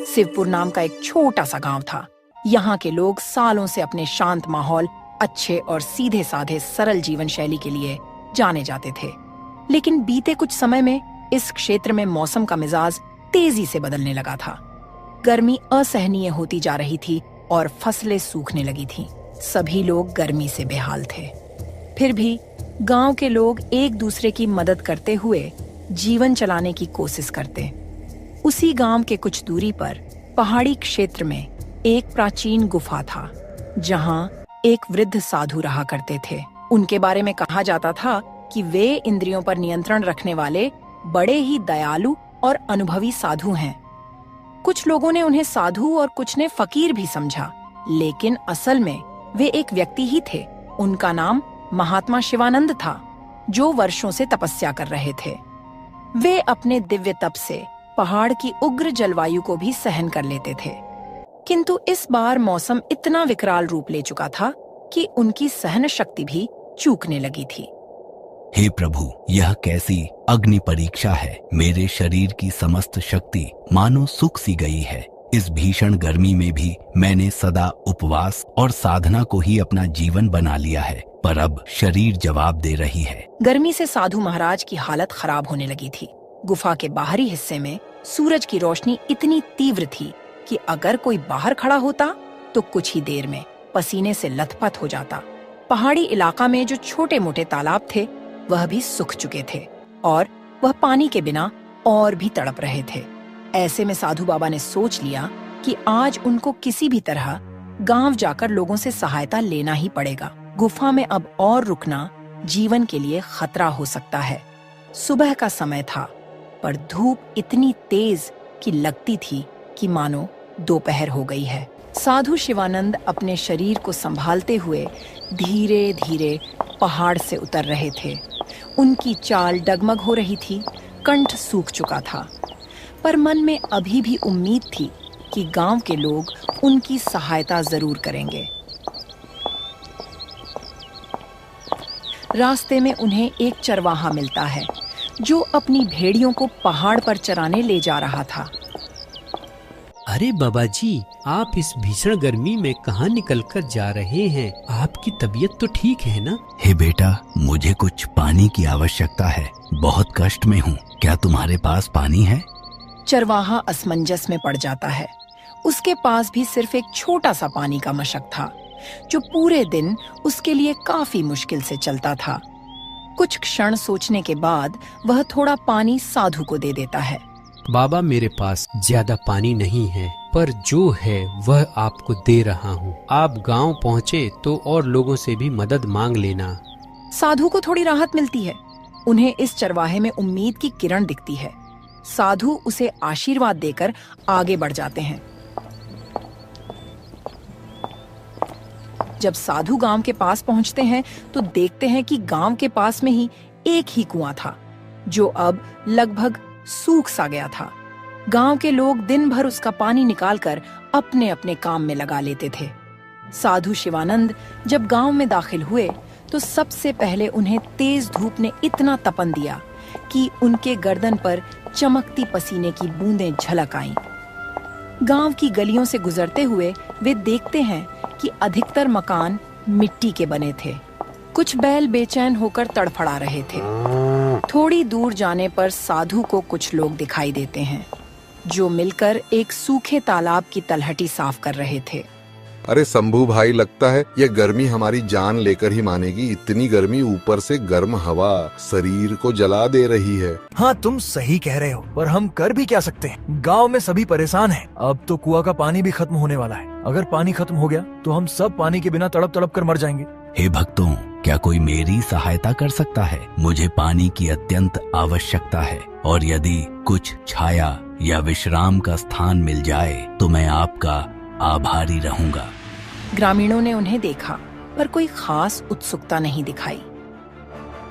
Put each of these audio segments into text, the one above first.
शिवपुर नाम का एक छोटा सा गांव था। यहाँ के लोग सालों से अपने शांत माहौल, अच्छे और सीधे साधे सरल जीवन शैली के लिए जाने जाते थे। लेकिन बीते कुछ समय में इस क्षेत्र में मौसम का मिजाज तेजी से बदलने लगा था। गर्मी असहनीय होती जा रही थी और फसलें सूखने लगी थीं। सभी लोग गर्मी से बेहाल थे। फिर भी गांव के लोग एक दूसरे की मदद करते हुए जीवन चलाने की कोशिश करते। उसी गांव के कुछ दूरी पर पहाड़ी क्षेत्र में एक प्राचीन गुफा था, जहां एक वृद्ध साधु रहा करते थे। उनके बारे में कहा जाता था कि वे इंद्रियों पर नियंत्रण रखने वाले बड़े ही दयालु और अनुभवी साधु हैं। कुछ लोगों ने उन्हें साधु और कुछ ने फकीर भी समझा, लेकिन असल में वे एक व्यक्ति ही थे। उनका नाम महात्मा शिवानंद था, जो वर्षों से तपस्या कर रहे थे। वे अपने दिव्य तप से पहाड़ की उग्र जलवायु को भी सहन कर लेते थे, किंतु इस बार मौसम इतना विकराल रूप ले चुका था कि उनकी सहन शक्ति भी चूकने लगी थी। हे प्रभु, यह कैसी अग्नि परीक्षा है। मेरे शरीर की समस्त शक्ति मानो सूख सी गई है। इस भीषण गर्मी में भी मैंने सदा उपवास और साधना को ही अपना जीवन बना लिया है, पर अब शरीर जवाब दे रही है। गर्मी से साधु महाराज की हालत खराब होने लगी थी। गुफा के बाहरी हिस्से में सूरज की रोशनी इतनी तीव्र थी कि अगर कोई बाहर खड़ा होता तो कुछ ही देर में पसीने से लथपथ हो जाता। पहाड़ी इलाका में जो छोटे मोटे तालाब थे वह भी सूख चुके थे और वह पानी के बिना और भी तड़प रहे थे। ऐसे में साधु बाबा ने सोच लिया कि आज उनको किसी भी तरह गांव जाकर लोगों से सहायता लेना ही पड़ेगा। गुफा में अब और रुकना जीवन के लिए खतरा हो सकता है। सुबह का समय था, पर धूप इतनी तेज कि लगती थी कि मानो दोपहर हो गई है। साधु शिवानंद अपने शरीर को संभालते हुए धीरे धीरे पहाड़ से उतर रहे थे। उनकी चाल डगमग हो रही थी, कंठ सूख चुका था, पर मन में अभी भी उम्मीद थी कि गांव के लोग उनकी सहायता जरूर करेंगे। रास्ते में उन्हें एक चरवाहा मिलता है, जो अपनी भेड़ियों को पहाड़ पर चराने ले जा रहा था। अरे बाबा जी, आप इस भीषण गर्मी में कहाँ निकल कर जा रहे हैं? आपकी तबीयत तो ठीक है ना? हे बेटा, मुझे कुछ पानी की आवश्यकता है। बहुत कष्ट में हूँ। क्या तुम्हारे पास पानी है? चरवाहा असमंजस में पड़ जाता है। उसके पास भी सिर्फ एक छोटा सा पानी का मशक था, जो पूरे दिन उसके लिए काफी मुश्किल से चलता था। कुछ क्षण सोचने के बाद वह थोड़ा पानी साधु को दे देता है। बाबा, मेरे पास ज्यादा पानी नहीं है, पर जो है वह आपको दे रहा हूँ। आप गांव पहुँचे तो और लोगों से भी मदद मांग लेना। साधु को थोड़ी राहत मिलती है। उन्हें इस चरवाहे में उम्मीद की किरण दिखती है। साधु उसे आशीर्वाद देकर आगे बढ़ जाते हैं। जब साधु गांव के पास पहुंचते हैं तो देखते हैं कि गांव के पास में ही एक ही कुआं था, जो अब लगभग सूख सा गया था। गांव के लोग दिन भर उसका पानी निकालकर अपने अपने काम में लगा लेते थे। साधु शिवानंद जब गांव में दाखिल हुए तो सबसे पहले उन्हें तेज धूप ने इतना तपन दिया कि उनके गर्दन पर चमकती पसीने की बूंदें झलक आईं। गांव की गलियों से गुजरते हुए वे देखते हैं कि अधिकतर मकान मिट्टी के बने थे। कुछ बैल बेचैन होकर तड़फड़ा रहे थे। थोड़ी दूर जाने पर साधु को कुछ लोग दिखाई देते हैं, जो मिलकर एक सूखे तालाब की तलहटी साफ कर रहे थे। अरे शंभू भाई, लगता है यह गर्मी हमारी जान लेकर ही मानेगी। इतनी गर्मी, ऊपर से गर्म हवा शरीर को जला दे रही है। हाँ, तुम सही कह रहे हो, पर हम कर भी क्या सकते हैं? गांव में सभी परेशान हैं। अब तो कुआं का पानी भी खत्म होने वाला है। अगर पानी खत्म हो गया तो हम सब पानी के बिना तड़प तड़प कर मर जाएंगे। हे भक्तों, क्या कोई मेरी सहायता कर सकता है? मुझे पानी की अत्यंत आवश्यकता है, और यदि कुछ छाया या विश्राम का स्थान मिल जाए तो मैं आपका आभारी रहूंगा। ग्रामीणों ने उन्हें देखा, पर कोई खास उत्सुकता नहीं दिखाई।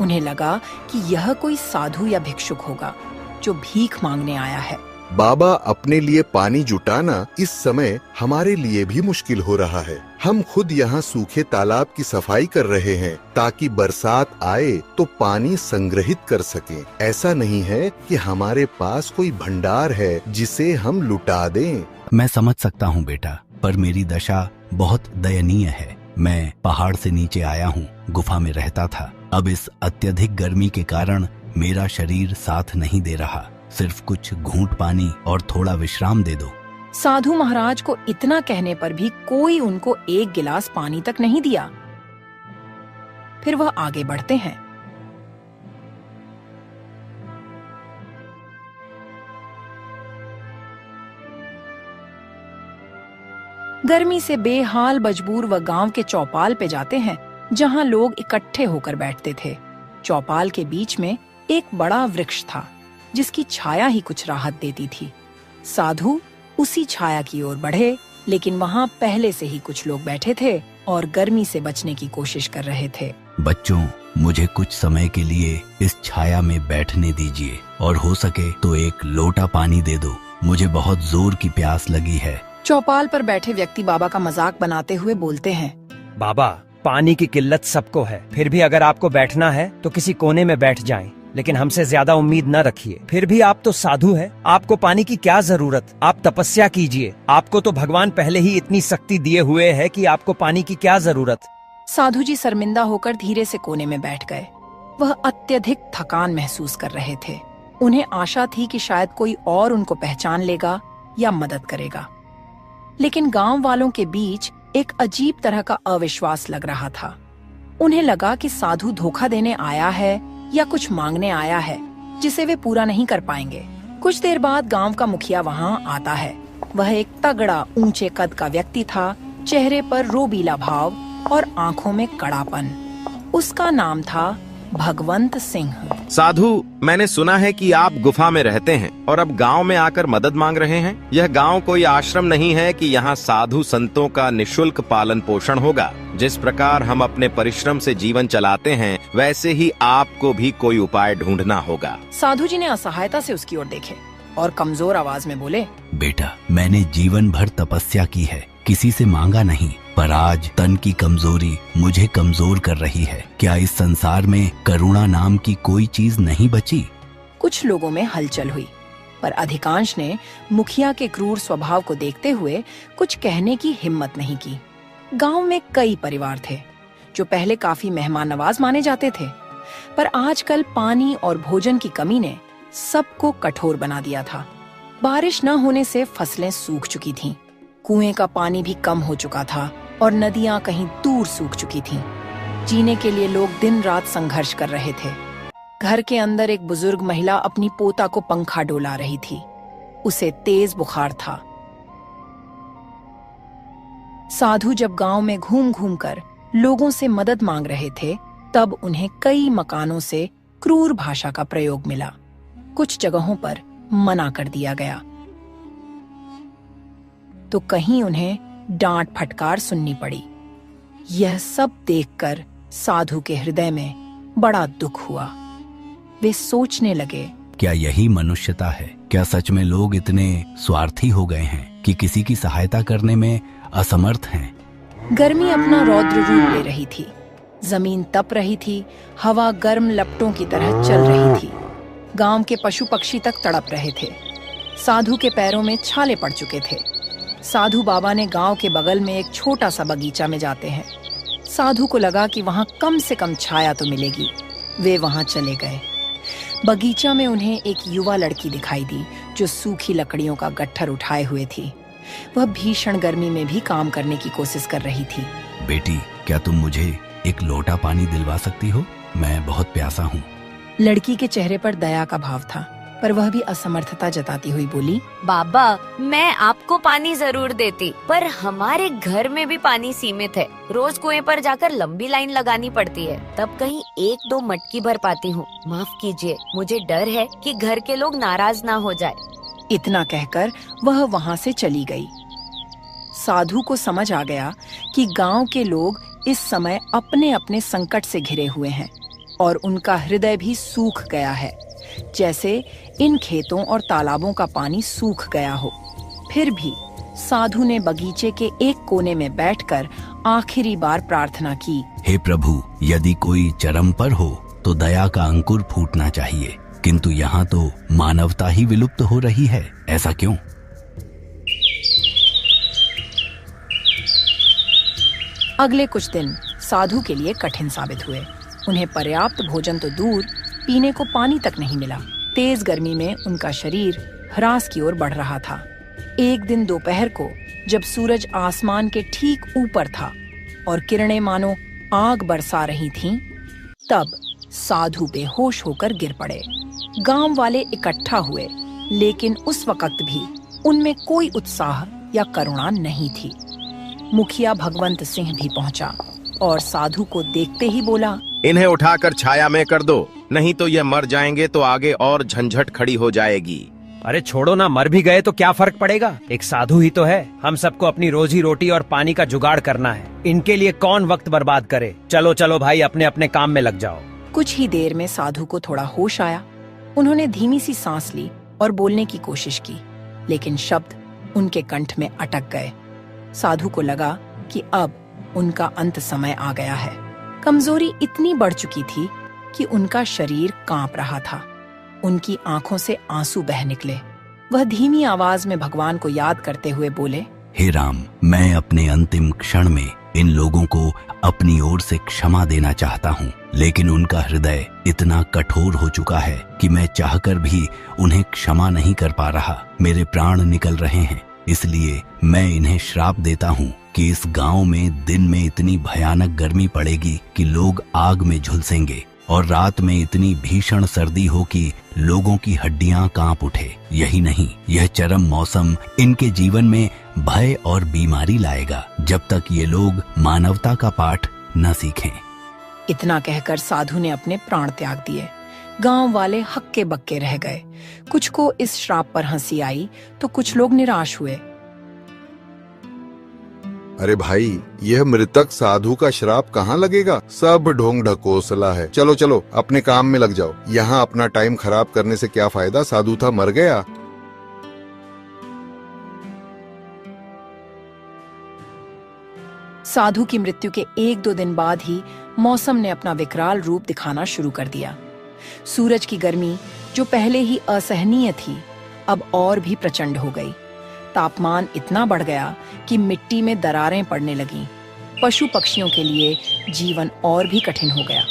उन्हें लगा कि यह कोई साधु या भिक्षुक होगा जो भीख मांगने आया है। बाबा, अपने लिए पानी जुटाना इस समय हमारे लिए भी मुश्किल हो रहा है। हम खुद यहाँ सूखे तालाब की सफाई कर रहे हैं ताकि बरसात आए तो पानी संग्रहित कर सकें। ऐसा नहीं है कि हमारे पास कोई भंडार है जिसे हम लुटा दें। मैं समझ सकता हूँ बेटा, पर मेरी दशा बहुत दयनीय है। मैं पहाड़ से नीचे आया हूँ, गुफा में रहता था। अब इस अत्यधिक गर्मी के कारण मेरा शरीर साथ नहीं दे रहा। सिर्फ कुछ घूंट पानी और थोड़ा विश्राम दे दो। साधु महाराज को इतना कहने पर भी कोई उनको एक गिलास पानी तक नहीं दिया। फिर वह आगे बढ़ते हैं। गर्मी से बेहाल मजबूर वह गांव के चौपाल पे जाते हैं, जहां लोग इकट्ठे होकर बैठते थे। चौपाल के बीच में एक बड़ा वृक्ष था, जिसकी छाया ही कुछ राहत देती थी। साधु उसी छाया की ओर बढ़े, लेकिन वहां पहले से ही कुछ लोग बैठे थे और गर्मी से बचने की कोशिश कर रहे थे। बच्चों, मुझे कुछ समय के लिए इस छाया में बैठने दीजिए और हो सके तो एक लोटा पानी दे दो। मुझे बहुत जोर की प्यास लगी है। चौपाल पर बैठे व्यक्ति बाबा का मजाक बनाते हुए बोलते हैं, बाबा, पानी की किल्लत सबको है, फिर भी अगर आपको बैठना है तो किसी कोने में बैठ जाएं, लेकिन हमसे ज्यादा उम्मीद न रखिए। फिर भी आप तो साधु हैं, आपको पानी की क्या जरूरत? आप तपस्या कीजिए। आपको तो भगवान पहले ही इतनी शक्ति दिए हुए है कि आपको पानी की क्या जरूरत? साधु जी शर्मिंदा होकर धीरे से कोने में बैठ गए। वह अत्यधिक थकान महसूस कर रहे थे। उन्हें आशा थी कि शायद कोई और उनको पहचान लेगा या मदद करेगा, लेकिन गांव वालों के बीच एक अजीब तरह का अविश्वास लग रहा था। उन्हें लगा कि साधु धोखा देने आया है या कुछ मांगने आया है जिसे वे पूरा नहीं कर पाएंगे। कुछ देर बाद गांव का मुखिया वहां आता है। वह एक तगड़ा ऊंचे कद का व्यक्ति था, चेहरे पर रोबीला भाव और आंखों में कड़ापन। उसका नाम था भगवंत सिंह। साधु, मैंने सुना है कि आप गुफा में रहते हैं और अब गांव में आकर मदद मांग रहे हैं। यह गांव कोई आश्रम नहीं है कि यहाँ साधु संतों का निशुल्क पालन पोषण होगा। जिस प्रकार हम अपने परिश्रम से जीवन चलाते हैं, वैसे ही आपको भी कोई उपाय ढूंढना होगा। साधु जी ने असहायता से उसकी ओर देखे और कमजोर आवाज में बोले, बेटा, मैंने जीवन भर तपस्या की है, किसी से मांगा नहीं, पर आज तन की कमजोरी मुझे कमजोर कर रही है। क्या इस संसार में करुणा नाम की कोई चीज नहीं बची? कुछ लोगों में हलचल हुई, पर अधिकांश ने मुखिया के क्रूर स्वभाव को देखते हुए कुछ कहने की हिम्मत नहीं की। गांव में कई परिवार थे जो पहले काफी मेहमान नवाज माने जाते थे, पर आजकल पानी और भोजन की कमी ने सबको कठोर बना दिया था। बारिश न होने से फसलें सूख चुकी थीं, कुएं का पानी भी कम हो चुका था और नदियां कहीं दूर सूख चुकी थीं। जीने के लिए लोग दिन रात संघर्ष कर रहे थे। घर के अंदर एक बुजुर्ग महिला अपनी पोता को पंखा डोला रही थी। उसे तेज बुखार था। साधु जब गांव में घूम घूम कर लोगों से मदद मांग रहे थे, तब उन्हें कई मकानों से क्रूर भाषा का प्रयोग मिला। कुछ जगहों पर मना कर दिया गया, तो कहीं उन्हें डांट फटकार सुननी पड़ी। यह सब देखकर साधु के हृदय में बड़ा दुख हुआ। वे सोचने लगे, क्या यही मनुष्यता है? क्या सच में लोग इतने स्वार्थी हो गए हैं कि किसी की सहायता करने में असमर्थ हैं? गर्मी अपना रौद्र रूप ले रही थी। जमीन तप रही थी, हवा गर्म लपटों की तरह चल रही थी। गांव के पशु पक्षी तक तड़प रहे थे। साधु के पैरों में छाले पड़ चुके थे। साधु बाबा ने गांव के बगल में एक छोटा सा बगीचा में जाते हैं। साधु को लगा कि वहां कम से कम छाया तो मिलेगी। वे वहां चले गए। बगीचा में उन्हें एक युवा लड़की दिखाई दी जो सूखी लकड़ियों का गट्ठर उठाए हुए थी। वह भीषण गर्मी में भी काम करने की कोशिश कर रही थी। बेटी, क्या तुम मुझे एक लोटा पानी दिलवा सकती हो? मैं बहुत प्यासा हूँ। लड़की के चेहरे पर दया का भाव था, पर वह भी असमर्थता जताती हुई बोली, बाबा, मैं आपको पानी जरूर देती, पर हमारे घर में भी पानी सीमित है। रोज कुएं पर जाकर लंबी लाइन लगानी पड़ती है, तब कहीं 1-2 मटकी भर पाती हूँ। माफ कीजिए, मुझे डर है कि घर के लोग नाराज ना हो जाए। इतना कहकर वह वहां से चली गई। साधु को समझ आ गया कि गांव के लोग इस समय अपने अपने संकट से घिरे हुए हैं और उनका हृदय भी सूख गया है। जैसे इन खेतों और तालाबों का पानी सूख गया हो। फिर भी साधु ने बगीचे के एक कोने में बैठकर आखिरी बार प्रार्थना की, हे प्रभु, यदि कोई चरम पर हो तो दया का अंकुर फूटना चाहिए, किंतु यहाँ तो मानवता ही विलुप्त हो रही है, ऐसा क्यों? अगले कुछ दिन साधु के लिए कठिन साबित हुए। उन्हें पर्याप्त भोजन तो दूर, पीने को पानी तक नहीं मिला। तेज गर्मी में उनका शरीर ह्रास की ओर बढ़ रहा था। एक दिन दोपहर को जब सूरज आसमान के ठीक ऊपर था और किरणें मानो आग बरसा रही थीं, तब साधु बेहोश होकर गिर पड़े। गांव वाले इकट्ठा हुए, लेकिन उस वक्त भी उनमें कोई उत्साह या करुणा नहीं थी। मुखिया भगवंत सिंह भी पहुंचा और साधु को देखते ही बोला, इन्हें उठाकर छाया में कर दो, नहीं तो ये मर जाएंगे तो आगे और झंझट खड़ी हो जाएगी। अरे छोड़ो ना, मर भी गए तो क्या फर्क पड़ेगा, एक साधु ही तो है। हम सबको अपनी रोजी रोटी और पानी का जुगाड़ करना है, इनके लिए कौन वक्त बर्बाद करे। चलो चलो भाई, अपने अपने काम में लग जाओ। कुछ ही देर में साधु को थोड़ा होश आया। उन्होंने धीमी सी सांस ली और बोलने की कोशिश की, लेकिन शब्द उनके कंठ में अटक गए। साधु को लगा कि अब उनका अंत समय आ गया है। कमजोरी इतनी बढ़ चुकी थी कि उनका शरीर कांप रहा था। उनकी आंखों से आंसू बह निकले। वह धीमी आवाज में भगवान को याद करते हुए बोले, हे राम, मैं अपने अंतिम क्षण में इन लोगों को अपनी ओर से क्षमा देना चाहता हूँ, लेकिन उनका हृदय इतना कठोर हो चुका है कि मैं चाहकर भी उन्हें क्षमा नहीं कर पा रहा। मेरे प्राण निकल रहे हैं, इसलिए मैं इन्हें श्राप देता हूँ कि इस गांव में दिन में इतनी भयानक गर्मी पड़ेगी कि लोग आग में झुलसेंगे और रात में इतनी भीषण सर्दी हो कि लोगों की हड्डियां कांप उठे। यही नहीं, यह चरम मौसम इनके जीवन में भय और बीमारी लाएगा जब तक ये लोग मानवता का पाठ न सीखें। इतना कहकर साधु ने अपने प्राण त्याग दिए। गांव वाले हक्के बक्के रह गए। कुछ को इस श्राप पर हंसी आई तो कुछ लोग निराश हुए। अरे भाई, यह मृतक साधु का श्राप कहाँ लगेगा? सब ढोंग ढकोसला है। चलो चलो, अपने काम में लग जाओ। यहाँ अपना टाइम खराब करने से क्या फायदा? साधु था, मर गया। साधु की मृत्यु के 1-2 दिन बाद ही मौसम ने अपना विकराल रूप दिखाना शुरू कर दिया। सूरज की गर्मी, जो पहले ही असहनीय थी, अब और भी प्रचंड हो गई। तापमान इतना बढ़ गया कि मिट्टी में दरारें पड़ने लगीं। पशु पक्षियों के लिए जीवन और भी कठिन हो गया।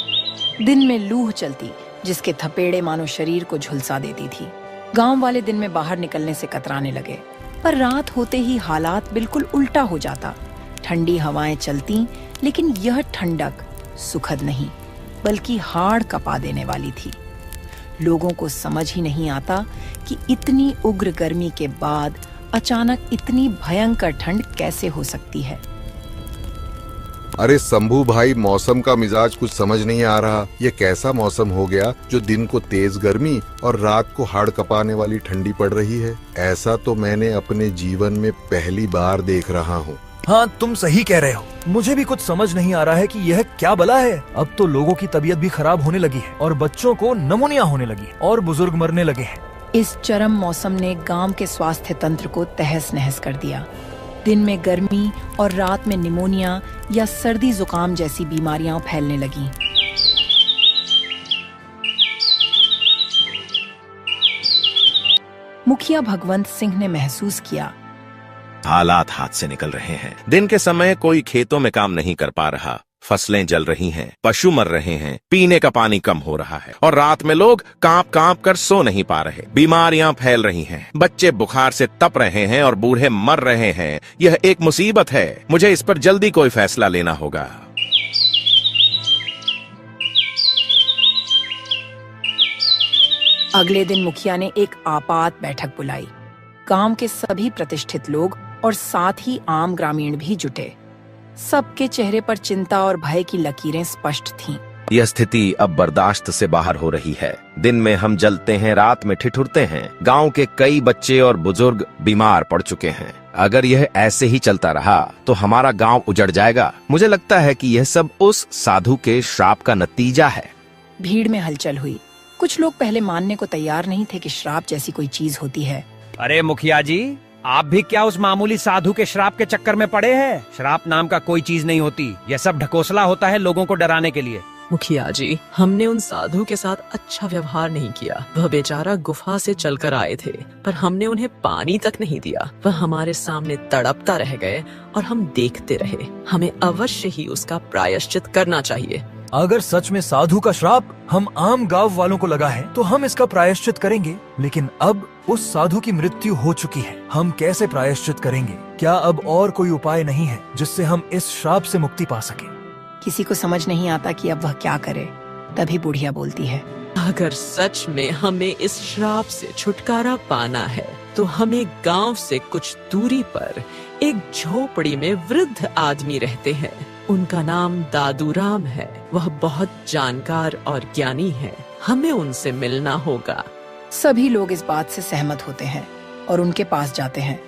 दिन में लूह चलती, जिसके थपेड़े मानो शरीर को झुलसा देती थी। गांव वाले दिन में बाहर निकलने से कतराने लगे, पर रात होते ही हालात बिल्कुल उल्टा हो जाता। ठंडी हवाएं चलती, लेकिन यह ठंडक सुखद नहीं, बल्कि हाड़ कपा देने वाली थी। लोगों को समझ ही नहीं आता कि इतनी उग्र गर्मी के बाद अचानक इतनी भयंकर ठंड कैसे हो सकती है। अरे शंभू भाई, मौसम का मिजाज कुछ समझ नहीं आ रहा। ये कैसा मौसम हो गया जो दिन को तेज गर्मी और रात को हाड़ कपाने वाली ठंडी पड़ रही है? ऐसा तो मैंने अपने जीवन में पहली बार देख रहा हूँ। हाँ, तुम सही कह रहे हो। मुझे भी कुछ समझ नहीं आ रहा है कि यह क्या बला है। अब तो लोगों की तबीयत भी खराब होने लगी है और बच्चों को निमोनिया होने लगी है और बुजुर्ग मरने लगे हैं। इस चरम मौसम ने गांव के स्वास्थ्य तंत्र को तहस नहस कर दिया। दिन में गर्मी और रात में निमोनिया या सर्दी जुकाम जैसी बीमारियां फैलने लगीं। मुखिया भगवंत सिंह ने महसूस किया, हालात हाथ से निकल रहे हैं। दिन के समय कोई खेतों में काम नहीं कर पा रहा, फसलें जल रही हैं, पशु मर रहे हैं, पीने का पानी कम हो रहा है और रात में लोग कांप कांप कर सो नहीं पा रहे। बीमारियां फैल रही हैं, बच्चे बुखार से तप रहे हैं और बूढ़े मर रहे हैं। यह एक मुसीबत है। मुझे इस पर जल्दी कोई फैसला लेना होगा। अगले दिन मुखिया ने एक आपात बैठक बुलाई। गांव के सभी प्रतिष्ठित लोग और साथ ही आम ग्रामीण भी जुटे। सबके चेहरे पर चिंता और भय की लकीरें स्पष्ट थीं। यह स्थिति अब बर्दाश्त से बाहर हो रही है। दिन में हम जलते हैं, रात में ठिठुरते हैं। गांव के कई बच्चे और बुजुर्ग बीमार पड़ चुके हैं। अगर यह ऐसे ही चलता रहा तो हमारा गांव उजड़ जाएगा। मुझे लगता है कि यह सब उस साधु के श्राप का नतीजा है। भीड़ में हलचल हुई। कुछ लोग पहले मानने को तैयार नहीं थे कि श्राप जैसी कोई चीज होती है। अरे मुखिया जी, आप भी क्या उस मामूली साधु के श्राप के चक्कर में पड़े हैं? श्राप नाम का कोई चीज नहीं होती, यह सब ढकोसला होता है लोगों को डराने के लिए। मुखिया जी, हमने उन साधु के साथ अच्छा व्यवहार नहीं किया। वह बेचारा गुफा से चलकर आए थे, पर हमने उन्हें पानी तक नहीं दिया। वह हमारे सामने तड़पता रह गए और हम देखते रहे। हमें अवश्य ही उसका प्रायश्चित करना चाहिए। अगर सच में साधु का श्राप हम आम गांव वालों को लगा है तो हम इसका प्रायश्चित करेंगे, लेकिन अब उस साधु की मृत्यु हो चुकी है। हम कैसे प्रायश्चित करेंगे? क्या अब और कोई उपाय नहीं है जिससे हम इस श्राप से मुक्ति पा सके? किसी को समझ नहीं आता कि अब वह क्या करे। तभी बुढ़िया बोलती है, अगर सच में हमें इस श्राप से छुटकारा पाना है तो हमें गांव से कुछ दूरी पर एक झोपड़ी में वृद्ध आदमी रहते हैं। उनका नाम दादूराम है। वह बहुत जानकार और ज्ञानी है। हमें उनसे मिलना होगा। सभी लोग इस बात से सहमत होते हैं और उनके पास जाते हैं।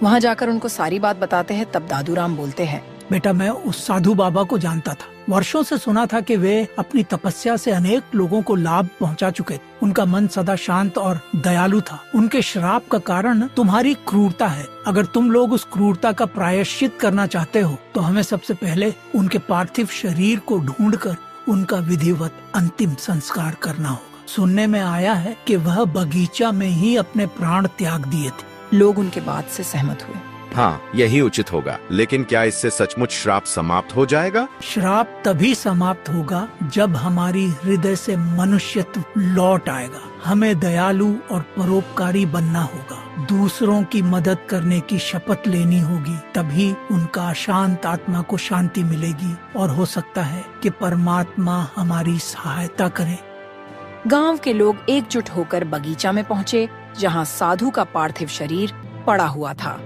वहां जाकर उनको सारी बात बताते हैं। तब दादूराम बोलते हैं, बेटा, मैं उस साधु बाबा को जानता था। वर्षों से सुना था कि वे अपनी तपस्या से अनेक लोगों को लाभ पहुंचा चुके। उनका मन सदा शांत और दयालु था। उनके श्राप का कारण तुम्हारी क्रूरता है। अगर तुम लोग उस क्रूरता का प्रायश्चित करना चाहते हो तो हमें सबसे पहले उनके पार्थिव शरीर को ढूंढकर उनका विधिवत अंतिम संस्कार करना होगा। सुनने में आया है कि वह बगीचा में ही अपने प्राण त्याग दिए थे। लोग उनके बात से सहमत हुए। हाँ, यही उचित होगा। लेकिन क्या इससे सचमुच श्राप समाप्त हो जाएगा? श्राप तभी समाप्त होगा जब हमारी हृदय से मनुष्यत्व लौट आएगा। हमें दयालु और परोपकारी बनना होगा। दूसरों की मदद करने की शपथ लेनी होगी। तभी उनका अशांत आत्मा को शांति मिलेगी और हो सकता है कि परमात्मा हमारी सहायता करे। गांव के लोग एकजुट होकर बगीचा में पहुँचे जहाँ साधु का पार्थिव शरीर पड़ा हुआ था।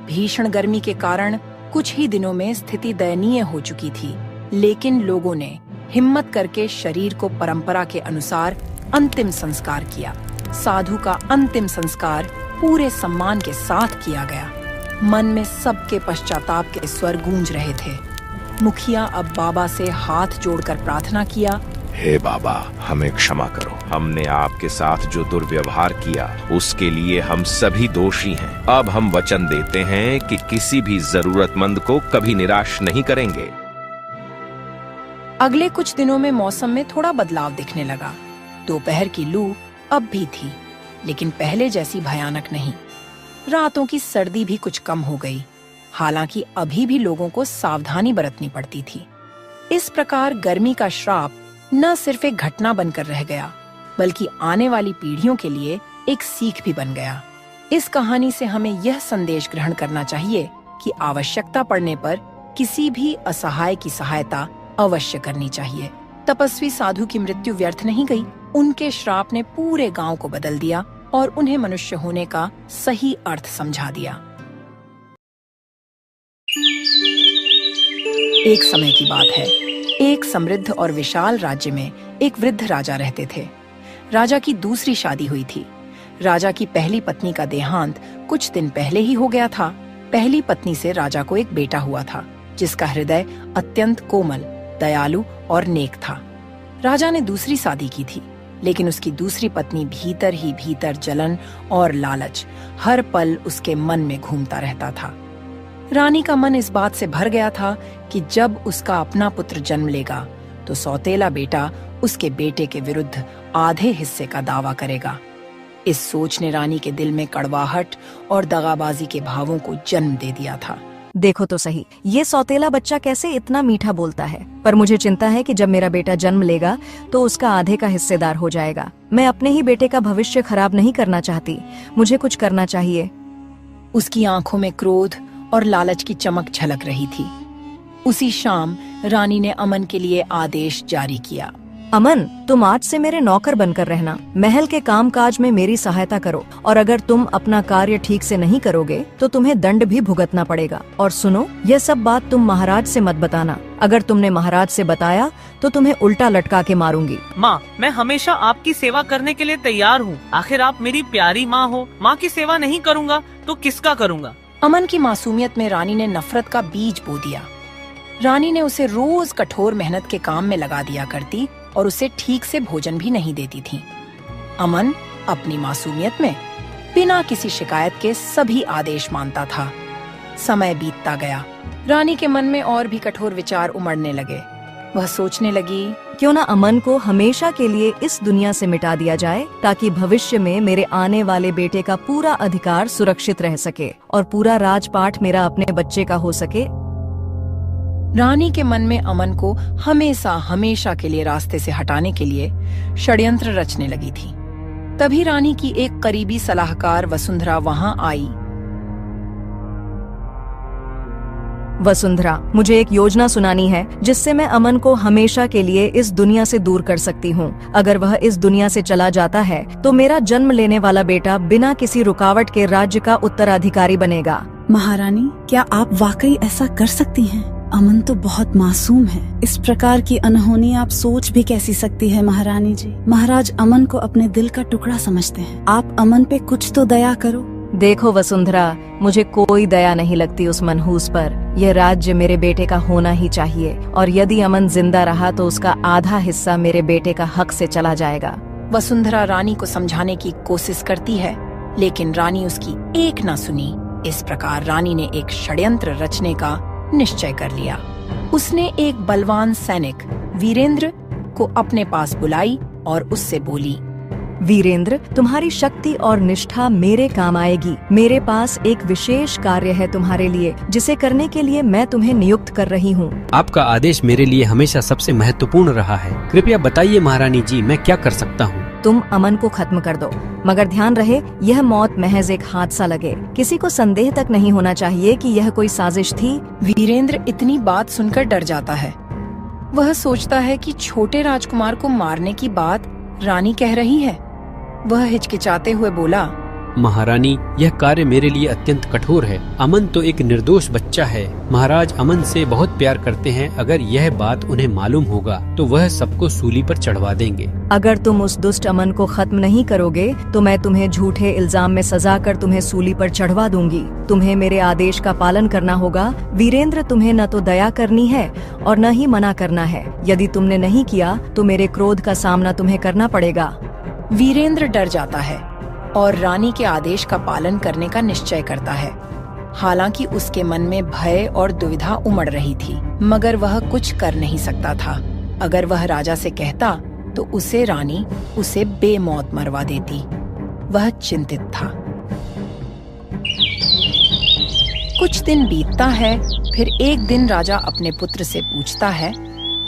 भीषण गर्मी के कारण कुछ ही दिनों में स्थिति दयनीय हो चुकी थी, लेकिन लोगों ने हिम्मत करके शरीर को परंपरा के अनुसार अंतिम संस्कार किया। साधु का अंतिम संस्कार पूरे सम्मान के साथ किया गया। मन में सबके पश्चाताप के स्वर गूंज रहे थे। मुखिया अब बाबा से हाथ जोड़कर प्रार्थना किया, हे बाबा, हमें क्षमा करो। हमने आपके साथ जो दुर्व्यवहार किया उसके लिए हम सभी दोषी हैं। अब हम वचन देते हैं कि किसी भी जरूरतमंद को कभी निराश नहीं करेंगे। अगले कुछ दिनों में मौसम में थोड़ा बदलाव दिखने लगा। दोपहर की लू अब भी थी, लेकिन पहले जैसी भयानक नहीं। रातों की सर्दी भी कुछ कम हो गई। हालांकि अभी भी लोगों को सावधानी बरतनी पड़ती थी। इस प्रकार गर्मी का श्राप न सिर्फ एक घटना बनकर रह गया, बल्कि आने वाली पीढ़ियों के लिए एक सीख भी बन गया। इस कहानी से हमें यह संदेश ग्रहण करना चाहिए कि आवश्यकता पड़ने पर किसी भी असहाय की सहायता अवश्य करनी चाहिए। तपस्वी साधु की मृत्यु व्यर्थ नहीं गई। उनके श्राप ने पूरे गांव को बदल दिया और उन्हें मनुष्य होने का सही अर्थ समझा दिया। एक समय की बात है। एक समृद्ध और विशाल राज्य में एक वृद्ध राजा रहते थे। राजा की दूसरी शादी हुई थी। राजा की पहली पत्नी का देहांत कुछ दिन पहले ही हो गया था। पहली पत्नी से राजा को एक बेटा हुआ था, जिसका हृदय अत्यंत कोमल, दयालु और नेक था। राजा ने दूसरी शादी की थी, लेकिन उसकी दूसरी पत्नी भीतर ही भीतर जलन और लालच हर पल उसके मन में घूमता रहता था। रानी का मन इस बात से भर गया था कि जब उसका अपना पुत्र जन्म लेगा तो सौतेला बेटा उसके बेटे के विरुद्ध आधे हिस्से का दावा करेगा। इस सोच ने रानी के दिल में कड़वाहट और दगाबाजी के भावों को जन्म दे दिया था। देखो तो सही, ये सौतेला बच्चा कैसे इतना मीठा बोलता है। पर मुझे चिंता है कि जब मेरा बेटा जन्म लेगा तो उसका आधे का हिस्सेदार हो जाएगा। मैं अपने ही बेटे का भविष्य खराब नहीं करना चाहती। मुझे कुछ करना चाहिए। उसकी आंखों में क्रोध और लालच की चमक झलक रही थी। उसी शाम रानी ने अमन के लिए आदेश जारी किया। अमन, तुम आज से मेरे नौकर बनकर रहना। महल के कामकाज में मेरी सहायता करो और अगर तुम अपना कार्य ठीक से नहीं करोगे तो तुम्हें दंड भी भुगतना पड़ेगा। और सुनो, यह सब बात तुम महाराज से मत बताना। अगर तुमने महाराज से बताया तो तुम्हें उल्टा लटका के मारूंगी। माँ, मैं हमेशा आपकी सेवा करने के लिए तैयार हूँ। आखिर आप मेरी प्यारी माँ हो। माँ की सेवा नहीं करूँगा तो किसका करूँगा? अमन की मासूमियत में रानी ने नफरत का बीज बो दिया। रानी ने उसे रोज कठोर मेहनत के काम में लगा दिया करती और उसे ठीक से भोजन भी नहीं देती थी। अमन अपनी मासूमियत में बिना किसी शिकायत के सभी आदेश मानता था। समय बीतता गया, रानी के मन में और भी कठोर विचार उमड़ने लगे। वह सोचने लगी, क्यों ना अमन को हमेशा के लिए इस दुनिया से मिटा दिया जाए, ताकि भविष्य में मेरे आने वाले बेटे का पूरा अधिकार सुरक्षित रह सके और पूरा राजपाट मेरा अपने बच्चे का हो सके। रानी के मन में अमन को हमेशा हमेशा के लिए रास्ते से हटाने के लिए षड्यंत्र रचने लगी थी। तभी रानी की एक करीबी सलाहकार वसुंधरा वहां आई। वसुंधरा, मुझे एक योजना सुनानी है जिससे मैं अमन को हमेशा के लिए इस दुनिया से दूर कर सकती हूँ। अगर वह इस दुनिया से चला जाता है तो मेरा जन्म लेने वाला बेटा बिना किसी रुकावट के राज्य का उत्तराधिकारी बनेगा। महारानी, क्या आप वाकई ऐसा कर सकती हैं? अमन तो बहुत मासूम है। इस प्रकार की अनहोनी आप सोच भी कैसी सकती है महारानी जी। महाराज अमन को अपने दिल का टुकड़ा समझते हैं। आप अमन पे कुछ तो दया करो। देखो वसुंधरा, मुझे कोई दया नहीं लगती उस मनहूस पर। यह राज्य मेरे बेटे का होना ही चाहिए और यदि अमन जिंदा रहा तो उसका आधा हिस्सा मेरे बेटे का हक से चला जाएगा। वसुंधरा रानी को समझाने की कोशिश करती है, लेकिन रानी उसकी एक न सुनी। इस प्रकार रानी ने एक षड्यंत्र रचने का निश्चय कर लिया। उसने एक बलवान सैनिक वीरेंद्र को अपने पास बुलाई और उससे बोली, वीरेंद्र, तुम्हारी शक्ति और निष्ठा मेरे काम आएगी। मेरे पास एक विशेष कार्य है तुम्हारे लिए, जिसे करने के लिए मैं तुम्हें नियुक्त कर रही हूँ। आपका आदेश मेरे लिए हमेशा सबसे महत्वपूर्ण रहा है। कृपया बताइए महारानी जी, मैं क्या कर सकता हूँ? तुम अमन को खत्म कर दो, मगर ध्यान रहे यह मौत महज एक हादसा लगे। किसी को संदेह तक नहीं होना चाहिए कि यह कोई साजिश थी। वीरेंद्र इतनी बात सुनकर डर जाता है। वह सोचता है कि छोटे राजकुमार को मारने की बात रानी कह रही है। वह हिचकिचाते हुए बोला, महारानी, यह कार्य मेरे लिए अत्यंत कठोर है। अमन तो एक निर्दोष बच्चा है। महाराज अमन से बहुत प्यार करते हैं। अगर यह बात उन्हें मालूम होगा तो वह सबको सूली पर चढ़वा देंगे। अगर तुम उस दुष्ट अमन को खत्म नहीं करोगे तो मैं तुम्हें झूठे इल्जाम में सजा कर तुम्हें सूली पर चढ़वा दूंगी। तुम्हें मेरे आदेश का पालन करना होगा। वीरेंद्र, तुम्हें न तो दया करनी है और न ही मना करना है। यदि तुमने नहीं किया तो मेरे क्रोध का सामना तुम्हें करना पड़ेगा। वीरेंद्र डर जाता है और रानी के आदेश का पालन करने का निश्चय करता है। हालांकि उसके मन में भय और दुविधा उमड़ रही थी, मगर वह कुछ कर नहीं सकता था। अगर वह राजा से कहता तो रानी उसे बेमौत मरवा देती। वह चिंतित था। कुछ दिन बीतता है। फिर एक दिन राजा अपने पुत्र से पूछता है,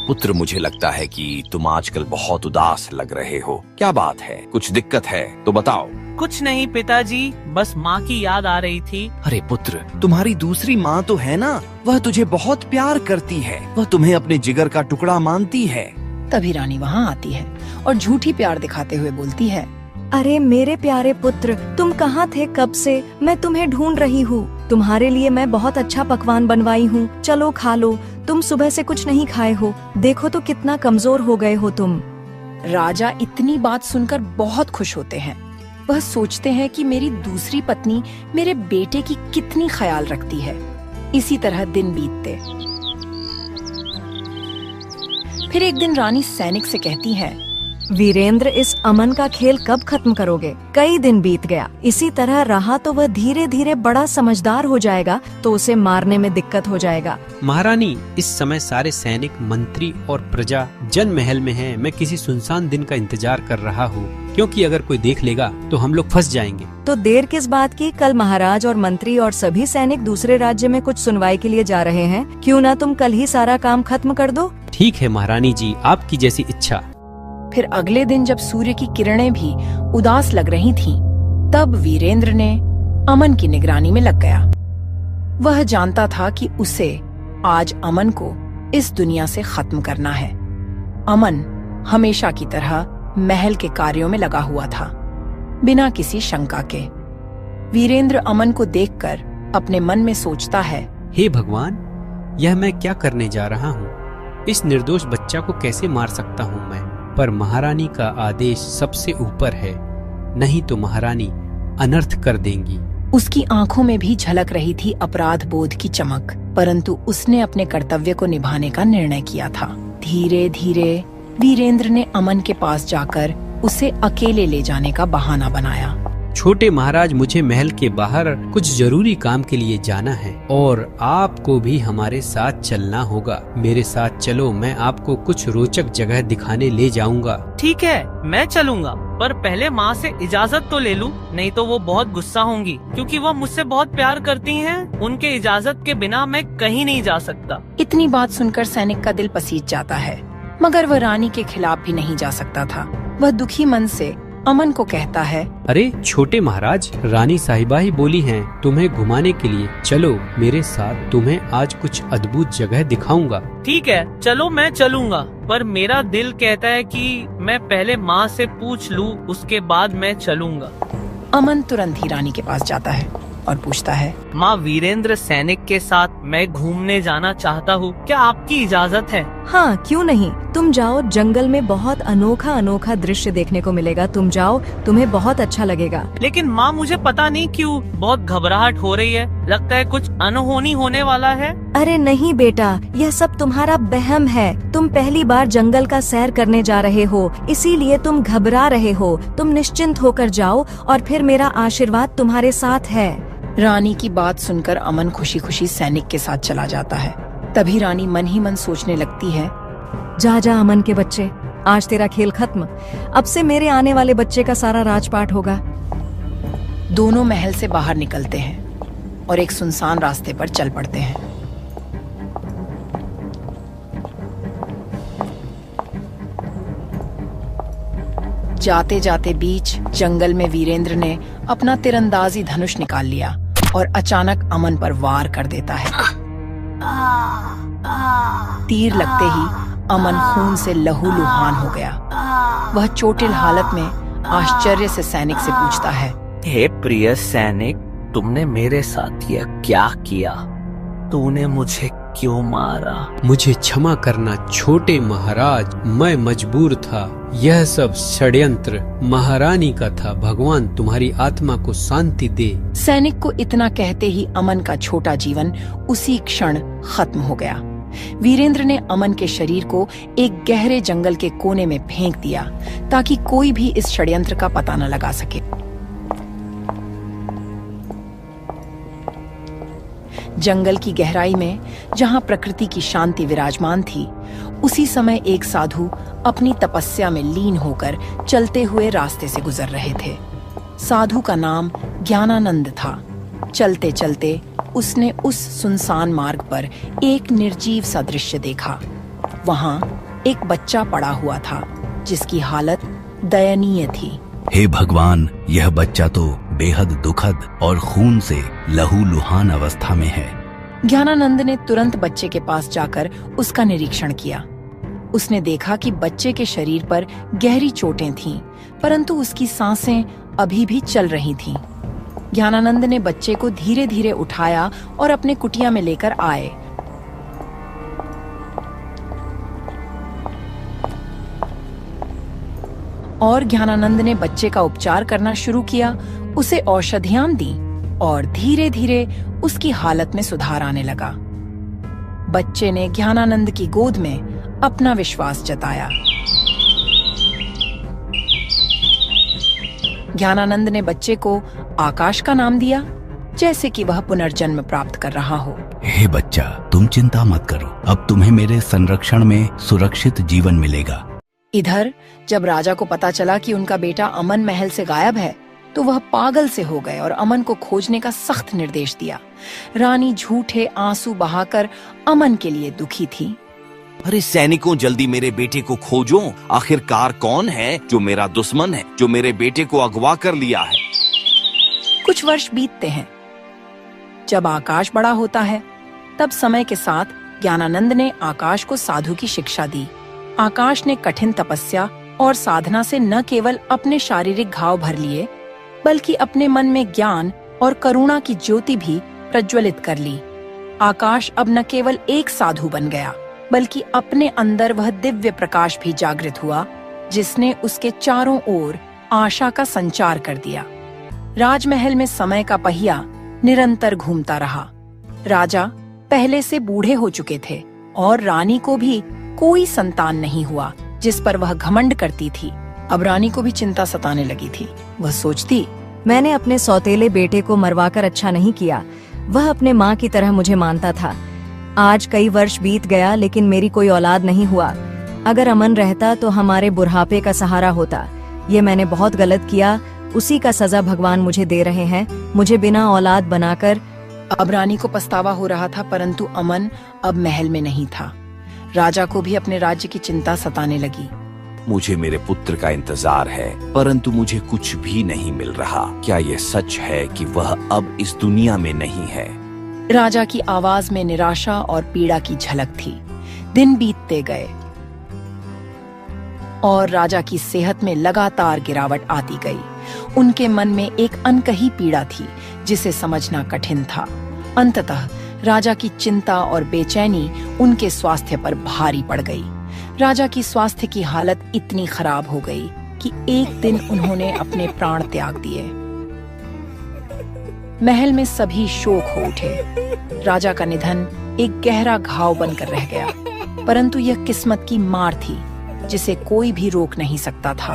पुत्र, मुझे लगता है कि तुम आजकल बहुत उदास लग रहे हो। क्या बात है? कुछ दिक्कत है तो बताओ। कुछ नहीं पिताजी, बस माँ की याद आ रही थी। अरे पुत्र, तुम्हारी दूसरी माँ तो है ना, वह तुझे बहुत प्यार करती है। वह तुम्हें अपने जिगर का टुकड़ा मानती है। तभी रानी वहाँ आती है और झूठी प्यार दिखाते हुए बोलती है, अरे मेरे प्यारे पुत्र, तुम कहाँ थे कब से? मैं तुम्हें ढूंढ रही हूँ। तुम्हारे लिए मैं बहुत अच्छा पकवान बनवाई हूँ, चलो खा लो। तुम सुबह से कुछ नहीं खाए हो, देखो तो कितना कमजोर हो गए हो तुम। राजा इतनी बात सुनकर बहुत खुश होते हैं। वह सोचते हैं कि मेरी दूसरी पत्नी मेरे बेटे की कितनी ख्याल रखती है। इसी तरह दिन बीतते। फिर एक दिन रानी सैनिक से कहती है, वीरेंद्र, इस अमन का खेल कब खत्म करोगे? कई दिन बीत गया, इसी तरह रहा तो वह धीरे धीरे बड़ा समझदार हो जाएगा तो उसे मारने में दिक्कत हो जाएगा। महारानी, इस समय सारे सैनिक, मंत्री और प्रजा जन महल में हैं। मैं किसी सुनसान दिन का इंतजार कर रहा हूँ, क्योंकि अगर कोई देख लेगा तो हम लोग फंस जाएंगे। तो देर किस बात की? कल महाराज और मंत्री और सभी सैनिक दूसरे राज्य में कुछ सुनवाई के लिए जा रहे हैं। क्यों ना तुम कल ही सारा काम खत्म कर दो? ठीक है महारानी जी, आपकी जैसी इच्छा। फिर अगले दिन जब सूर्य की किरणें भी उदास लग रही थीं, तब वीरेंद्र ने अमन की निगरानी में लग गया। वह जानता था कि उसे आज अमन को इस दुनिया से खत्म करना है। अमन हमेशा की तरह महल के कार्यों में लगा हुआ था, बिना किसी शंका के। वीरेंद्र अमन को देखकर अपने मन में सोचता है, हे भगवान, यह मैं क्या करने जा रहा हूँ? इस निर्दोष बच्चा को कैसे मार सकता हूँ मैं? पर महारानी का आदेश सबसे ऊपर है, नहीं तो महारानी अनर्थ कर देंगी। उसकी आंखों में भी झलक रही थी अपराध बोध की चमक, परंतु उसने अपने कर्तव्य को निभाने का निर्णय किया था। धीरे धीरे वीरेंद्र ने अमन के पास जाकर उसे अकेले ले जाने का बहाना बनाया। छोटे महाराज, मुझे महल के बाहर कुछ जरूरी काम के लिए जाना है और आपको भी हमारे साथ चलना होगा। मेरे साथ चलो, मैं आपको कुछ रोचक जगह दिखाने ले जाऊंगा। ठीक है, मैं चलूंगा, पर पहले माँ से इजाजत तो ले लूं, नहीं तो वो बहुत गुस्सा होंगी, क्योंकि वो मुझसे बहुत प्यार करती हैं। उनके इजाजत के बिना मैं कहीं नहीं जा सकता। इतनी बात सुनकर सैनिक का दिल पसीज जाता है, मगर वह रानी के खिलाफ भी नहीं जा सकता था। वह दुखी मन से अमन को कहता है, अरे छोटे महाराज, रानी साहिबा ही बोली हैं तुम्हें घुमाने के लिए, चलो मेरे साथ, तुम्हें आज कुछ अद्भुत जगह दिखाऊंगा। ठीक है, चलो मैं चलूंगा, पर मेरा दिल कहता है कि मैं पहले माँ से पूछ लूं, उसके बाद मैं चलूंगा। अमन तुरंत ही रानी के पास जाता है और पूछता है, माँ, वीरेंद्र सैनिक के साथ मैं घूमने जाना चाहता हूँ, क्या आपकी इजाजत है? हाँ, क्यों नहीं, तुम जाओ, जंगल में बहुत अनोखा अनोखा दृश्य देखने को मिलेगा। तुम जाओ, तुम्हें बहुत अच्छा लगेगा। लेकिन माँ, मुझे पता नहीं क्यों बहुत घबराहट हो रही है, लगता है कुछ अनहोनी होने वाला है। अरे नहीं बेटा, यह सब तुम्हारा वहम है। तुम पहली बार जंगल का सैर करने जा रहे हो, इसीलिए तुम घबरा रहे हो। तुम निश्चिंत होकर जाओ और फिर मेरा आशीर्वाद तुम्हारे साथ है। रानी की बात सुनकर अमन खुशी खुशी सैनिक के साथ चला जाता है। तभी रानी मन ही मन सोचने लगती है, जा जा अमन के बच्चे, आज तेरा खेल खत्म। अब से मेरे आने वाले बच्चे का सारा राजपाट होगा। दोनों महल से बाहर निकलते हैं और एक सुनसान रास्ते पर चल पड़ते हैं। जाते जाते बीच जंगल में वीरेंद्र ने अपना तिरंदाजी धनुष निकाल लिया और अचानक अमन पर वार कर देता है। तीर लगते ही अमन खून से लहूलुहान हो गया। वह चोटिल हालत में आश्चर्य से सैनिक से पूछता है, हे प्रिय सैनिक, तुमने मेरे साथ यह क्या किया? तूने मुझे क्यों मारा? मुझे क्षमा करना छोटे महाराज, मैं मजबूर था। यह सब षड्यंत्र महारानी का था। भगवान तुम्हारी आत्मा को शांति दे। सैनिक को इतना कहते ही अमन का छोटा जीवन उसी क्षण खत्म हो गया। वीरेंद्र ने अमन के शरीर को एक गहरे जंगल के कोने में फेंक दिया ताकि कोई भी इस षड्यंत्र का पता न लगा सके। जंगल की गहराई में जहां प्रकृति की शांति विराजमान थी, उसी समय एक साधु अपनी तपस्या में लीन होकर चलते हुए रास्ते से गुजर रहे थे। साधु का नाम ज्ञानानंद था। चलते चलते उसने उस सुनसान मार्ग पर एक निर्जीव सा दृश्य देखा। वहां एक बच्चा पड़ा हुआ था जिसकी हालत दयनीय थी। हे भगवान, यह बच्चा तो बेहद दुखद और खून से लहूलुहान अवस्था में है। ज्ञानानंद ने तुरंत बच्चे के पास जाकर उसका निरीक्षण किया। उसने देखा कि बच्चे के शरीर पर गहरी चोटें थीं, परंतु उसकी सांसें अभी भी चल रही थीं। ज्ञानानंद ने बच्चे को धीरे धीरे उठाया और अपने कुटिया में लेकर आए। और ज्ञानानंद ने बच्चे का उपचार करना शुरू किया, उसे औषधियां दी और धीरे धीरे उसकी हालत में सुधार आने लगा। बच्चे ने ज्ञानानंद की गोद में अपना विश्वास जताया। ज्ञानानंद ने बच्चे को आकाश का नाम दिया, जैसे कि वह पुनर्जन्म प्राप्त कर रहा हो। हे बच्चा, तुम चिंता मत करो, अब तुम्हें मेरे संरक्षण में सुरक्षित जीवन मिलेगा। इधर जब राजा को पता चला कि उनका बेटा अमन महल से गायब है, तो वह पागल से हो गए और अमन को खोजने का सख्त निर्देश दिया। रानी झूठे आंसू बहाकर अमन के लिए दुखी थी। अरे सैनिकों, जल्दी मेरे बेटे को खोजो। आखिरकार कौन है जो मेरा दुश्मन है, जो मेरे बेटे को अगवा कर लिया है? कुछ वर्ष बीतते हैं। जब आकाश बड़ा होता है, तब समय के साथ ज्ञानानंद ने आकाश को साधु की शिक्षा दी। आकाश ने कठिन तपस्या और साधना से न केवल अपने शारीरिक घाव भर लिए, बल्कि अपने मन में ज्ञान और करुणा की ज्योति भी प्रज्वलित कर ली। आकाश अब न केवल एक साधु बन गया, बल्कि अपने अंदर वह दिव्य प्रकाश भी जागृत हुआ, जिसने उसके चारों ओर आशा का संचार कर दिया। राजमहल में समय का पहिया निरंतर घूमता रहा। राजा पहले से बूढ़े हो चुके थे और रानी को भी कोई संतान नहीं हुआ, जिस पर वह घमंड करती थी। अब रानी को भी चिंता सताने लगी थी। वह सोचती, मैंने अपने सौतेले बेटे को मरवाकर अच्छा नहीं किया। वह अपने माँ की तरह मुझे मानता था। आज कई वर्ष बीत गया लेकिन मेरी कोई औलाद नहीं हुआ। अगर अमन रहता तो हमारे बुढ़ापे का सहारा होता। ये मैंने बहुत गलत किया, उसी का सजा भगवान मुझे दे रहे हैं, मुझे बिना औलाद बनाकर। अब रानी को पछतावा हो रहा था, परंतु अमन अब महल में नहीं था। राजा को भी अपने राज्य की चिंता सताने लगी। मुझे मेरे पुत्र का इंतजार है, परंतु मुझे कुछ भी नहीं मिल रहा। क्या ये सच है कि वह अब इस दुनिया में नहीं है? राजा की आवाज में निराशा और पीड़ा की झलक थी। दिन बीतते गए और राजा की सेहत में लगातार गिरावट आती गई। उनके मन में एक अनकही पीड़ा थी जिसे समझना कठिन था। अंततः राजा की चिंता और बेचैनी उनके स्वास्थ्य पर भारी पड़ गई। राजा की स्वास्थ्य की हालत इतनी खराब हो गई कि एक दिन उन्होंने अपने प्राण त्याग दिए। महल में सभी शोक हो उठे। राजा का निधन एक गहरा घाव बनकर रह गया, परंतु यह किस्मत की मार थी जिसे कोई भी रोक नहीं सकता था।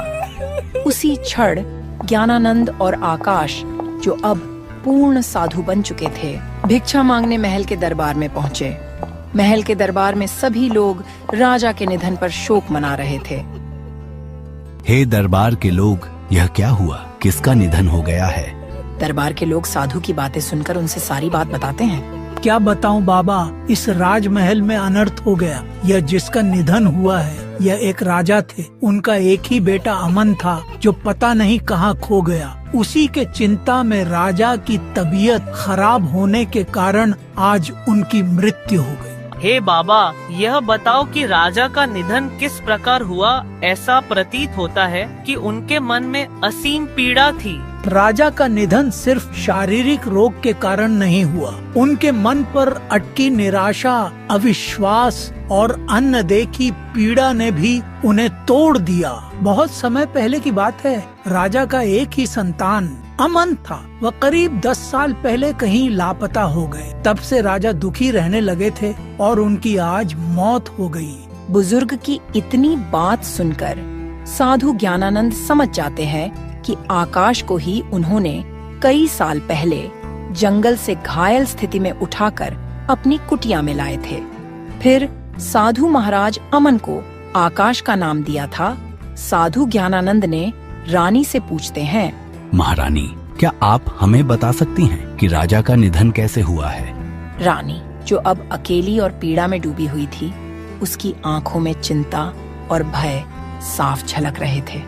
उसी क्षण ज्ञानानंद और आकाश, जो अब पूर्ण साधु बन चुके थे, भिक्षा मांगने महल के दरबार में पहुंचे। महल के दरबार में सभी लोग राजा के निधन पर शोक मना रहे थे। हे दरबार के लोग, यह क्या हुआ? किसका निधन हो गया है? दरबार के लोग साधु की बातें सुनकर उनसे सारी बात बताते हैं। क्या बताऊं बाबा, इस राजमहल में अनर्थ हो गया। यह जिसका निधन हुआ है, यह एक राजा थे। उनका एक ही बेटा अमन था जो पता नहीं कहाँ खो गया। उसी के चिंता में राजा की तबीयत खराब होने के कारण आज उनकी मृत्यु हो गई। हे बाबा, यह बताओ कि राजा का निधन किस प्रकार हुआ। ऐसा प्रतीत होता है कि उनके मन में असीम पीड़ा थी। राजा का निधन सिर्फ शारीरिक रोग के कारण नहीं हुआ। उनके मन पर अटकी निराशा, अविश्वास और अनदेखी पीड़ा ने भी उन्हें तोड़ दिया। बहुत समय पहले की बात है। राजा का एक ही संतान अमन था। वह करीब 10 साल पहले कहीं लापता हो गए। तब से राजा दुखी रहने लगे थे और उनकी आज मौत हो गई। बुजुर्ग की इतनी बात सुनकर साधु ज्ञानानंद समझ जाते हैं कि आकाश को ही उन्होंने कई साल पहले जंगल से घायल स्थिति में उठाकर अपनी कुटिया में लाए थे। फिर साधु महाराज अमन को आकाश का नाम दिया था। साधु ज्ञानानंद ने रानी से पूछते हैं, महारानी, क्या आप हमें बता सकती हैं कि राजा का निधन कैसे हुआ है? रानी, जो अब अकेली और पीड़ा में डूबी हुई थी, उसकी आंखों में चिंता और भय साफ झलक रहे थे।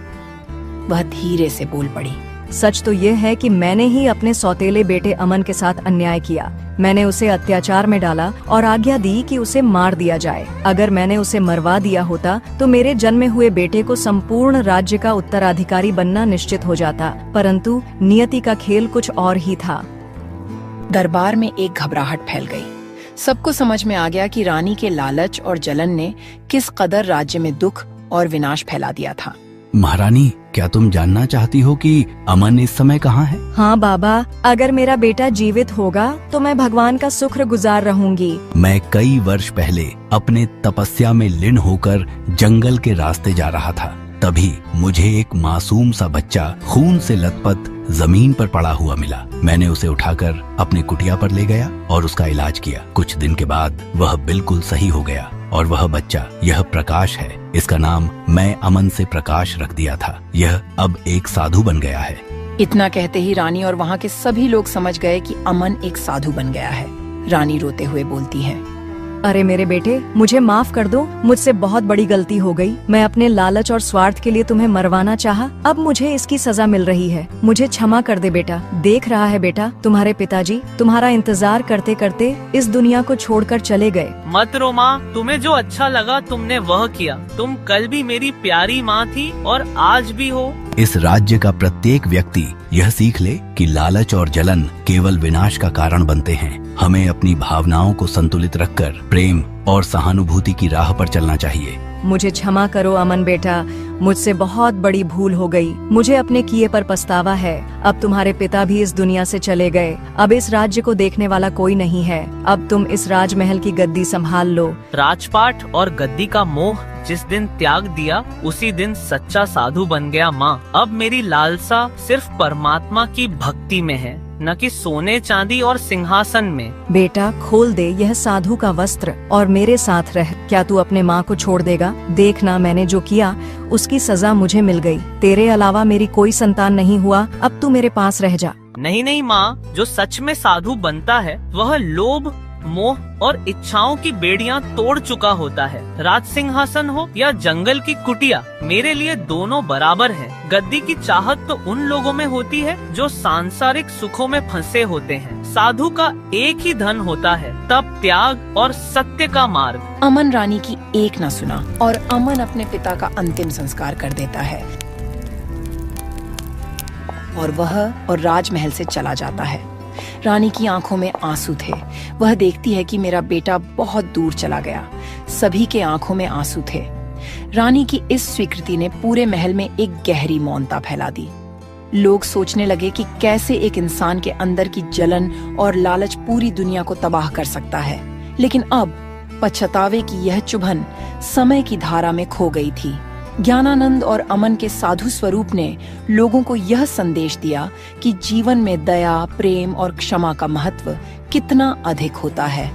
वह धीरे से बोल पड़ी, सच तो ये है कि मैंने ही अपने सौतेले बेटे अमन के साथ अन्याय किया। मैंने उसे अत्याचार में डाला और आज्ञा दी कि उसे मार दिया जाए। अगर मैंने उसे मरवा दिया होता तो मेरे जन्मे हुए बेटे को संपूर्ण राज्य का उत्तराधिकारी बनना निश्चित हो जाता, परंतु नियति का खेल कुछ और ही था। दरबार में एक घबराहट फैल गई। सबको समझ में आ गया कि रानी के लालच और जलन ने किस कदर राज्य में दुख और विनाश फैला दिया था। महारानी, क्या तुम जानना चाहती हो कि अमन इस समय कहाँ है? हाँ बाबा, अगर मेरा बेटा जीवित होगा तो मैं भगवान का शुक्र गुजार रहूंगी। मैं कई वर्ष पहले अपने तपस्या में लीन होकर जंगल के रास्ते जा रहा था। तभी मुझे एक मासूम सा बच्चा खून से लथपथ जमीन पर पड़ा हुआ मिला। मैंने उसे उठाकर अपने कुटिया पर ले गया और उसका इलाज किया। कुछ दिन के बाद वह बिल्कुल सही हो गया और वह बच्चा, यह प्रकाश है। इसका नाम मैं अमन से प्रकाश रख दिया था। यह अब एक साधु बन गया है। इतना कहते ही रानी और वहाँ के सभी लोग समझ गए कि अमन एक साधु बन गया है। रानी रोते हुए बोलती है, अरे मेरे बेटे, मुझे माफ कर दो। मुझसे बहुत बड़ी गलती हो गई। मैं अपने लालच और स्वार्थ के लिए तुम्हें मरवाना चाहा। अब मुझे इसकी सजा मिल रही है। मुझे क्षमा कर दे बेटा। देख रहा है बेटा, तुम्हारे पिताजी तुम्हारा इंतजार करते करते इस दुनिया को छोड़कर चले गए। मत रो माँ, तुम्हें जो अच्छा लगा तुमने वह किया। तुम कल भी मेरी प्यारी माँ थी और आज भी हो। इस राज्य का प्रत्येक व्यक्ति यह सीख ले कि लालच और जलन केवल विनाश का कारण बनते हैं। हमें अपनी भावनाओं को संतुलित रखकर प्रेम और सहानुभूति की राह पर चलना चाहिए। मुझे क्षमा करो अमन बेटा। मुझसे बहुत बड़ी भूल हो गई। मुझे अपने किए पर पछतावा है। अब तुम्हारे पिता भी इस दुनिया से चले गए। अब इस राज्य को देखने वाला कोई नहीं है। अब तुम इस राजमहल की गद्दी संभाल लो। राजपाट और गद्दी का मोह जिस दिन त्याग दिया उसी दिन सच्चा साधु बन गया माँ। अब मेरी लालसा सिर्फ परमात्मा की भक्ति में है, न कि सोने चांदी और सिंहासन में। बेटा, खोल दे यह साधु का वस्त्र और मेरे साथ रह। क्या तू अपने माँ को छोड़ देगा? देखना, मैंने जो किया उसकी सजा मुझे मिल गई। तेरे अलावा मेरी कोई संतान नहीं हुआ। अब तू मेरे पास रह जा। नहीं नहीं माँ, जो सच में साधु बनता है वह लोभ, मोह और इच्छाओं की बेड़ियां तोड़ चुका होता है। राज सिंहासन हो या जंगल की कुटिया, मेरे लिए दोनों बराबर हैं। गद्दी की चाहत तो उन लोगों में होती है जो सांसारिक सुखों में फंसे होते हैं। साधु का एक ही धन होता है, तप, त्याग और सत्य का मार्ग। अमन रानी की एक न सुना और अमन अपने पिता का अंतिम संस्कार कर देता है और वह और राजमहल से चला जाता है। रानी की आंखों में आंसू थे। वह देखती है कि मेरा बेटा बहुत दूर चला गया। सभी के आंखों में आंसू थे। रानी की इस स्वीकृति ने पूरे महल में एक गहरी मौनता फैला दी। लोग सोचने लगे कि कैसे एक इंसान के अंदर की जलन और लालच पूरी दुनिया को तबाह कर सकता है। लेकिन अब पछतावे की यह चुभन समय की धारा में खो गई थी। ज्ञानानंद और अमन के साधु स्वरूप ने लोगों को यह संदेश दिया कि जीवन में दया, प्रेम और क्षमा का महत्व कितना अधिक होता है।